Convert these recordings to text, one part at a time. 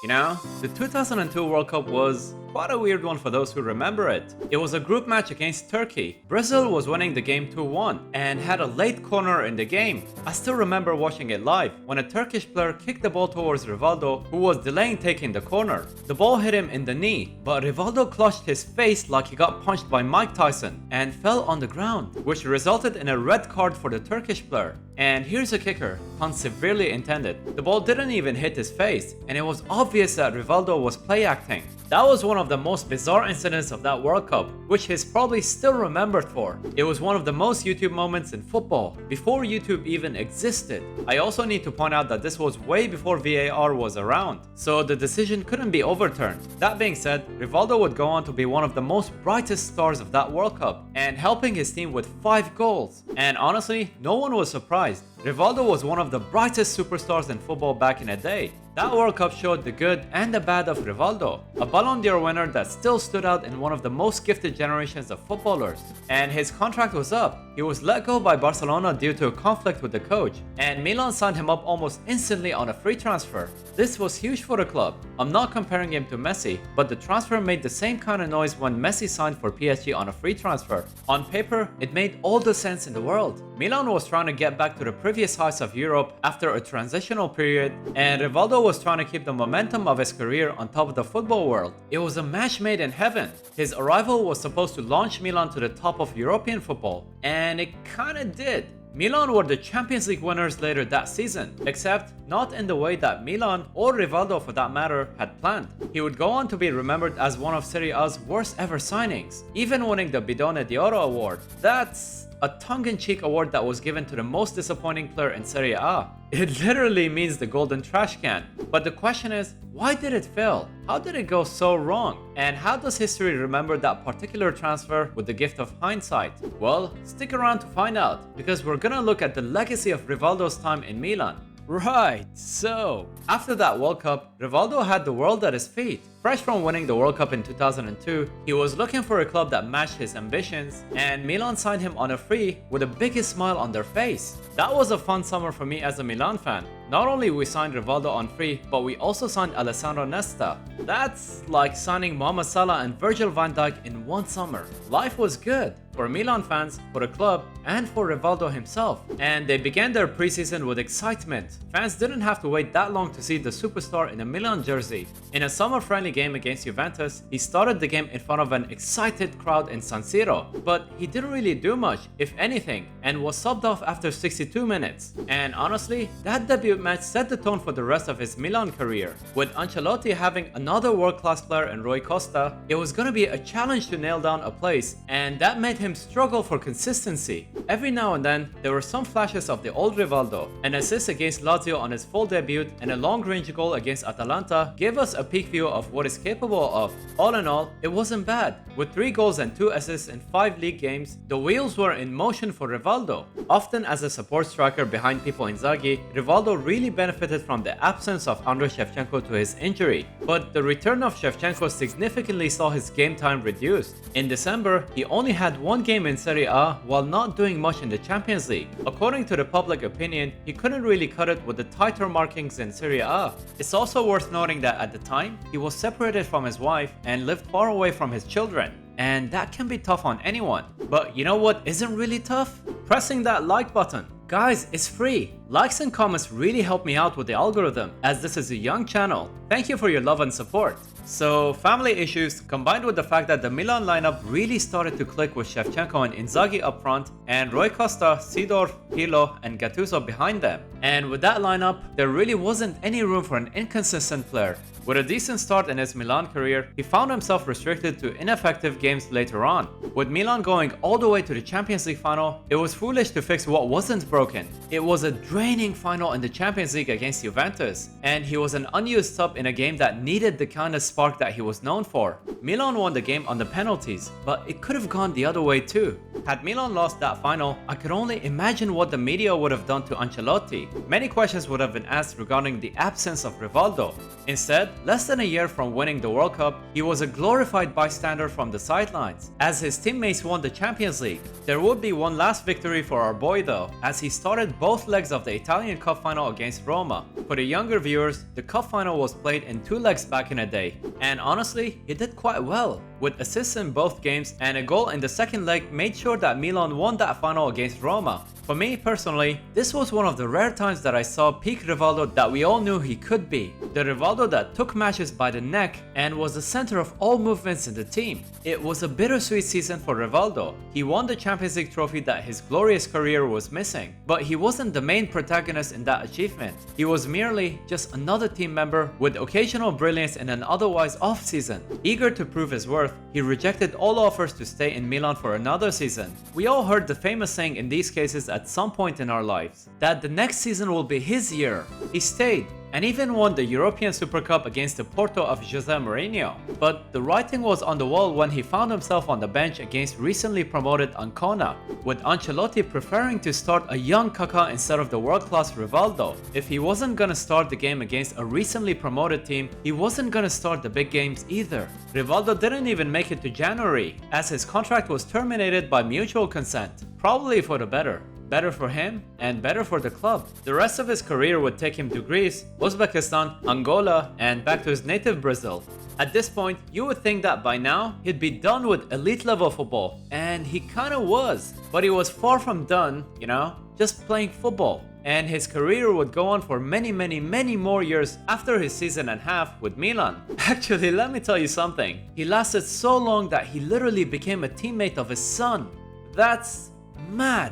You know, the 2002 World Cup was quite a weird one for those who remember it. It was a group match against Turkey. Brazil was winning the game 2-1 and had a late corner in the game. I still remember watching it live when a Turkish player kicked the ball towards Rivaldo, who was delaying taking the corner. The ball hit him in the knee, but Rivaldo clutched his face like he got punched by Mike Tyson and fell on the ground, which resulted in a red card for the Turkish player. And here's a kicker, pun severely intended. The ball didn't even hit his face, and it was obvious that Rivaldo was play acting. That was one of the most bizarre incidents of that World Cup, which he's probably still remembered for. It was one of the most YouTube moments in football, before YouTube even existed. I also need to point out that this was way before VAR was around, so the decision couldn't be overturned. That being said, Rivaldo would go on to be one of the most brightest stars of that World Cup, and helping his team with 5 goals. And honestly, no one was surprised. Rivaldo was one of the brightest superstars in football back in the day. That World Cup showed the good and the bad of Rivaldo, a Ballon d'Or winner that still stood out in one of the most gifted generations of footballers. And his contract was up. He was let go by Barcelona due to a conflict with the coach, and Milan signed him up almost instantly on a free transfer. This was huge for the club. I'm not comparing him to Messi, but the transfer made the same kind of noise when Messi signed for PSG on a free transfer. On paper, it made all the sense in the world. Milan was trying to get back to the previous heights of Europe after a transitional period, and Rivaldo was trying to keep the momentum of his career on top of the football world. It was a match made in heaven. His arrival was supposed to launch Milan to the top of European football, and it kinda did. Milan were the Champions League winners later that season, except not in the way that Milan, or Rivaldo for that matter, had planned. He would go on to be remembered as one of Serie A's worst ever signings, even winning the Bidone d'Oro award. That's a tongue-in-cheek award that was given to the most disappointing player in Serie A. It literally means the golden trash can. But the question is, why did it fail? How did it go so wrong? And how does history remember that particular transfer with the gift of hindsight? Well, stick around to find out, because we're gonna look at the legacy of Rivaldo's time in Milan. Right, so after that World Cup, Rivaldo had the world at his feet. Fresh from winning the World Cup in 2002, he was looking for a club that matched his ambitions, and Milan signed him on a free with the biggest smile on their face. That was a fun summer for me as a Milan fan. Not only we signed Rivaldo on free, but we also signed Alessandro Nesta. That's like signing Mohamed Salah and Virgil van Dijk in one summer. Life was good for Milan fans, for the club, and for Rivaldo himself. And they began their preseason with excitement. Fans didn't have to wait that long to see the superstar in a Milan jersey. In a summer-friendly game against Juventus, he started the game in front of an excited crowd in San Siro, but he didn't really do much, if anything, and was subbed off after 62 minutes. And honestly, that debut match set the tone for the rest of his Milan career. With Ancelotti having another world-class player in Rui Costa, it was gonna be a challenge to nail down a place, and that made him struggle for consistency. Every now and then, there were some flashes of the old Rivaldo. An assist against Lazio on his full debut and a long-range goal against Atalanta gave us a peek view of what he's capable of. All in all, it wasn't bad. With 3 goals and 2 assists in 5 league games, the wheels were in motion for Rivaldo. Often as a support striker behind Pippo Inzaghi, Rivaldo really benefited from the absence of Andrei Shevchenko to his injury. But the return of Shevchenko significantly saw his game time reduced. In December, he only had 1 game in Serie A while not doing much in the Champions League. According to the public opinion, he couldn't really cut it with the tighter markings in Serie A. It's also worth noting that at the time, he was separated from his wife and lived far away from his children. And that can be tough on anyone. But you know what isn't really tough? Pressing that like button. Guys, it's free. Likes and comments really help me out with the algorithm, as this is a young channel. Thank you for your love and support. So, family issues combined with the fact that the Milan lineup really started to click with Shevchenko and Inzaghi up front, and Rui Costa, Seedorf, Pirlo, and Gattuso behind them. And with that lineup, there really wasn't any room for an inconsistent player. With a decent start in his Milan career, he found himself restricted to ineffective games later on. With Milan going all the way to the Champions League final, it was foolish to fix what wasn't broken. It was a draining final in the Champions League against Juventus, and he was an unused sub in a game that needed the kind of spark that he was known for. Milan won the game on the penalties, but it could have gone the other way too. Had Milan lost that final, I could only imagine what the media would have done to Ancelotti. Many questions would have been asked regarding the absence of Rivaldo. Instead, less than a year from winning the World Cup, he was a glorified bystander from the sidelines. As his teammates won the Champions League, there would be one last victory for our boy though, as he started both legs of the the Italian Cup final against Roma. For the younger viewers, the Cup final was played in 2 legs back in the day, and honestly, he did quite well. With assists in both games and a goal in the second leg made sure that Milan won that final against Roma. For me personally, this was one of the rare times that I saw peak Rivaldo that we all knew he could be. The Rivaldo that took matches by the neck and was the center of all movements in the team. It was a bittersweet season for Rivaldo. He won the Champions League trophy that his glorious career was missing, but he wasn't the main protagonist in that achievement. He was merely just another team member with occasional brilliance in an otherwise off season. Eager to prove his worth, he rejected all offers to stay in Milan for another season. We all heard the famous saying in these cases at some point in our lives, that the next season will be his year. He stayed and even won the European Super Cup against the Porto of Jose Mourinho. But the writing was on the wall when he found himself on the bench against recently promoted Ancona, with Ancelotti preferring to start a young Kaká instead of the world-class Rivaldo. If he wasn't gonna start the game against a recently promoted team, he wasn't gonna start the big games either. Rivaldo didn't even make it to January, as his contract was terminated by mutual consent, probably for the better. Better for him and better for the club. The rest of his career would take him to Greece, Uzbekistan, Angola, and back to his native Brazil. At this point, you would think that by now, he'd be done with elite level football, and he kinda was. But he was far from done, you know, just playing football. And his career would go on for many more years after his season and a half with Milan. Actually, let me tell you something. He lasted so long that he literally became a teammate of his son. That's mad.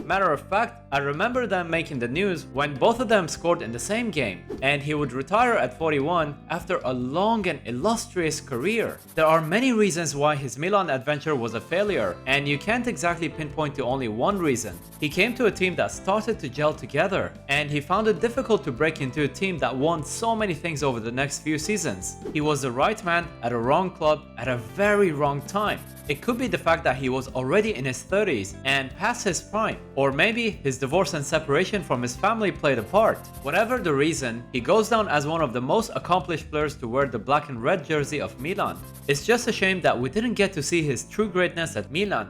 Matter of fact, I remember them making the news when both of them scored in the same game, and he would retire at 41 after a long and illustrious career. There are many reasons why his Milan adventure was a failure, and you can't exactly pinpoint to only one reason. He came to a team that started to gel together, and he found it difficult to break into a team that won so many things over the next few seasons. He was the right man at a wrong club at a very wrong time. It could be the fact that he was already in his 30s and past his prime, or maybe his divorce and separation from his family played a part. Whatever the reason, he goes down as one of the most accomplished players to wear the black and red jersey of Milan. It's just a shame that we didn't get to see his true greatness at Milan.